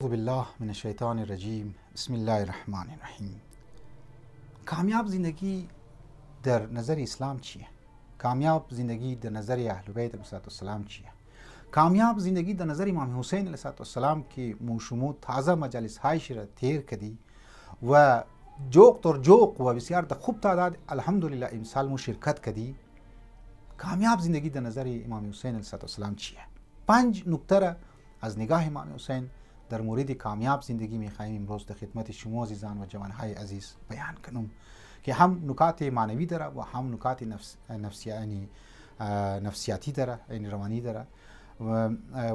اعوذ بالله من الشیطان الرجیم. بسم الله الرحمن الرحیم. کامیاب زندگی در نظر اسلام چیه؟ کامیاب زندگی در نظر اهل بیت علیه السلام چیه؟ کامیاب زندگی در نظر امام حسین علیه السلام که موشمو تازه مجلس هایش را تیر کردی و جوق تر جوق و بسیار در خوب تعداد الحمدلله امسال مو شرکت کردی. کامیاب زندگی در نظر امام حسین علیه السلام چیه؟ 5 نکته را از نگاه امام حسین در مورد کامیاب زندگی میخواهیم امروز در خدمت شما عزیزان و جوانهای عزیز بیان کنم که هم نکات معنوی داره و هم نکات نفسیاتی داره، یعنی روانی داره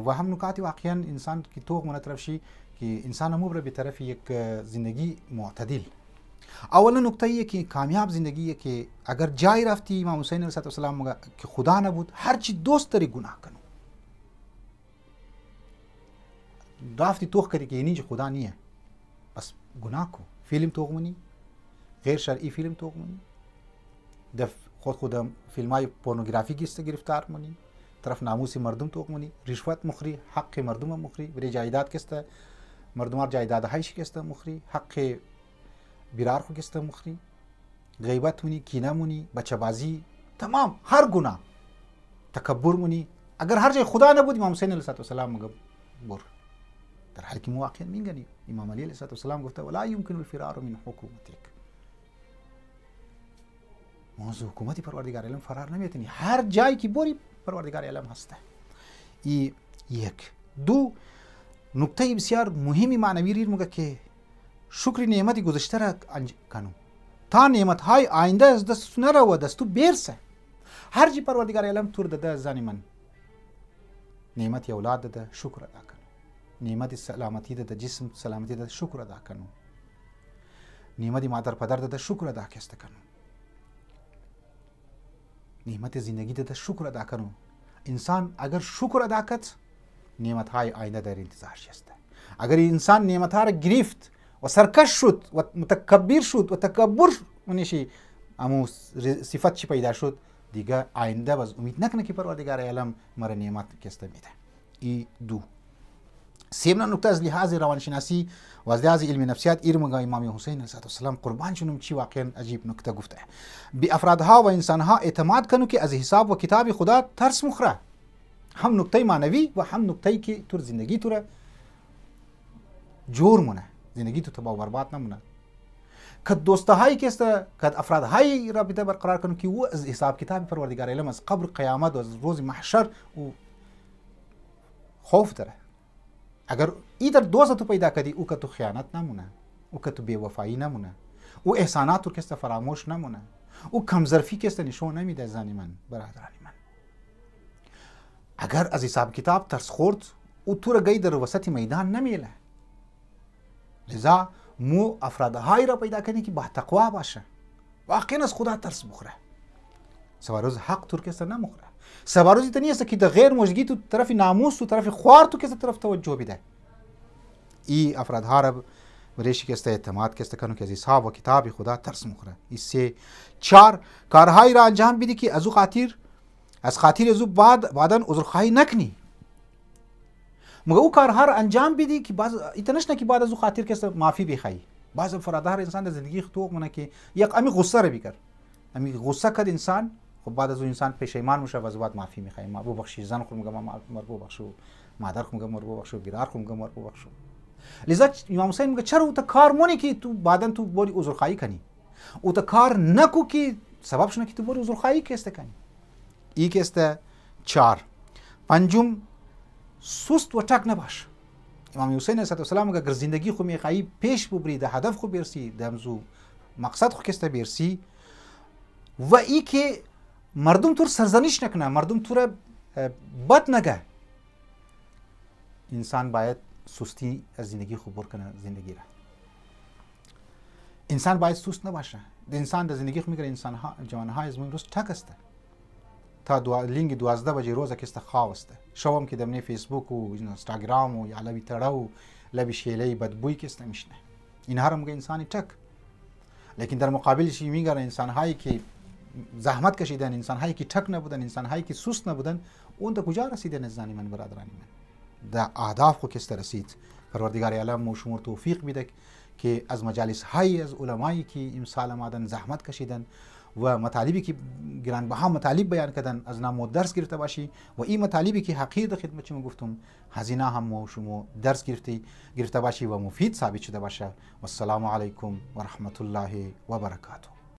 و هم نکات واقعا انسان که توق منطرف شی که انسان مبره به طرف یک زندگی معتدل. اولا نکته ایه که کامیاب زندگیه که اگر جای رفتی امام حسین علیه السلام که خدا نبود هرچی دوست داری گناه کنو، رفتی توخ کردی که اینجا خدا نیه بس گناه کو، فیلم توق منی، غیر شرعی فیلم توق منی، خود فیلم های پورنوگرافیک است گرفتار منی، طرف ناموس مردم توق منی، رشوت مخری، حق مردم مخری، بری جایداد کسته مردم جایداد هایش کسته مخری، حق بیرار خو کسته مخری، غیبت منی، کینه منی، بچه بازی، تمام هر گناه، تکبر منی. اگر هر جای خدا نبود امام حسین علیه السلام مگه بر در حالی که واقعا میگنی امام علی علیه السلام گفته ولا يمكن الفرار من حکومتک، موضوع حکومتی پروردگار عالم فرار نمیتونی، هر جایی که بری پروردگار عالم هسته. ای یک. دو نکته بسیار مهمی معنوی ریر مگه که شکر نعمت گذشته را کنم تا نعمت های آینده از دست نره و دستو برسه. هر جی پروردگار عالم تور داده زن من نعمت اولاد داده شکر ادا کنم، نعمت سلامتی داده جسم سلامتی داده شکر ادا کنم، نعمت مادر پدر داده شکر ادا کسته کنم، نعمت زندگی داده شکر ادا کنم. انسان اگر شکر ادا کرد نعمت های آینده در انتظارش است. اگر انسان نعمت ها را گرفت و سرکش شد و متکبر شد و تکبر منشی امو صفت چی پیدا شد دیگه آینده باز امید نکنه که پروردگار عالم مرا نعمت کسته میده. ای دو. سیمنا نکته از لحاظ روانشناسی و از لحاظ علم نفسیات ایرمگا امام حسین علیه السلام قربان شنم چی واقعا عجیب نکته گفته. به افرادها و انسانها اعتماد کنو که از حساب و کتاب خدا ترس مخره. هم نکته معنوی و هم نکته که تو زندگی تو را جور مونه، زندگی تو تباه و برباد نمونه. کد دوستهایی که است، کد افرادهایی رابطه برقرار کنو که او از حساب کتاب پروردگار عالم از قبر قیامت و از روز محشر او خوف داره. اگر ایدر دوست تو پیدا کردی او که تو خیانت نمونه، او که تو بی‌وفایی نمونه، او احسانات تو که فراموش نمونه، او کمظرفی که نشون نمیده. زنی من، برادرانی من، اگر از حساب کتاب ترس خورد او تو را گی در وسط میدان نمیله. لذا مو افرادهایی را پیدا کنی که با تقوا باشه، واقعا از خدا ترس بخوره. سواروز حق تو که نمخوره. سواروزی تا نیست که در غیر موجگی تو طرف ناموس تو طرف خوار تو که طرف توجه بیده. ای افرادها را بریشی که اعتماد که کنو که از حساب و کتاب خدا ترس مخوره. ای 3. 4 کارهایی را انجام بیدی که از خاطر ازو بعدن عذرخواهی نکنی. مگه او کارها را انجام بیدی که باز ایتنش نه که بعد از او خاطر که معافی بخوای. بعض افراد هر انسان در زندگی تو مونه که یک امی غصه را بکر، امی غصه کد انسان خب بعد از اون انسان پشیمان میشه و از بعد معافی میخوای. ما ببخشید زن خو میگم مر ببخشو، مادر خو میگم مر ببخشو، بیرار خو میگم مر ببخشو. لذا امام حسین میگه چرا او تا کار مونی که تو بعدن تو بری عذرخواهی کنی، او تا کار نکو که سبب شونه که تو بری عذرخواهی کسته کنی. ای که است 4. 5 سست و ټک نباش. امام حسین علیه السلام اگر زندگی خو میخوای پیش ببری، د هدف خو برسی، د موضوع مقصد خو کسته برسی و ای که مردم تو سرزنش نکنه، مردم تو را بد نگه. انسان باید سستی از زندگی خو بر کنه. زندگی را انسان باید سست نباشه. انسان در زندگی خو میگه انسان ها جوانها از من روز ټک است تا لینگ 12 بجې روزه کې است خاوسته شوم کې د منی فیسبوک و اینستاگرام و یا لبی تړاو لبی شیلی بدبوی کې است میشنه. این هر موقع انسانی ټک، لیکن در مقابل شی میگه انسان هایی که زحمت کشیدن، انسان هایی که ټک نبودن، انسان هایی که سست نبودن، اون تا کجا رسیدن؟ زنی من، برادرانی من، د اهداف خو کې است رسید. پروردگار عالم و شما توفیق میده که از مجالس های از علمایی که امسال آمدن زحمت کشیدن و مطالبی که گرانبها مطالب بیان کردن از نام درس گرفته باشی و این مطالبی که حقیر در خدمت شما گفتم هزینه هم شما درس گرفته باشی و مفید ثابت شده باشه. و السلام علیکم و رحمت الله و برکاته.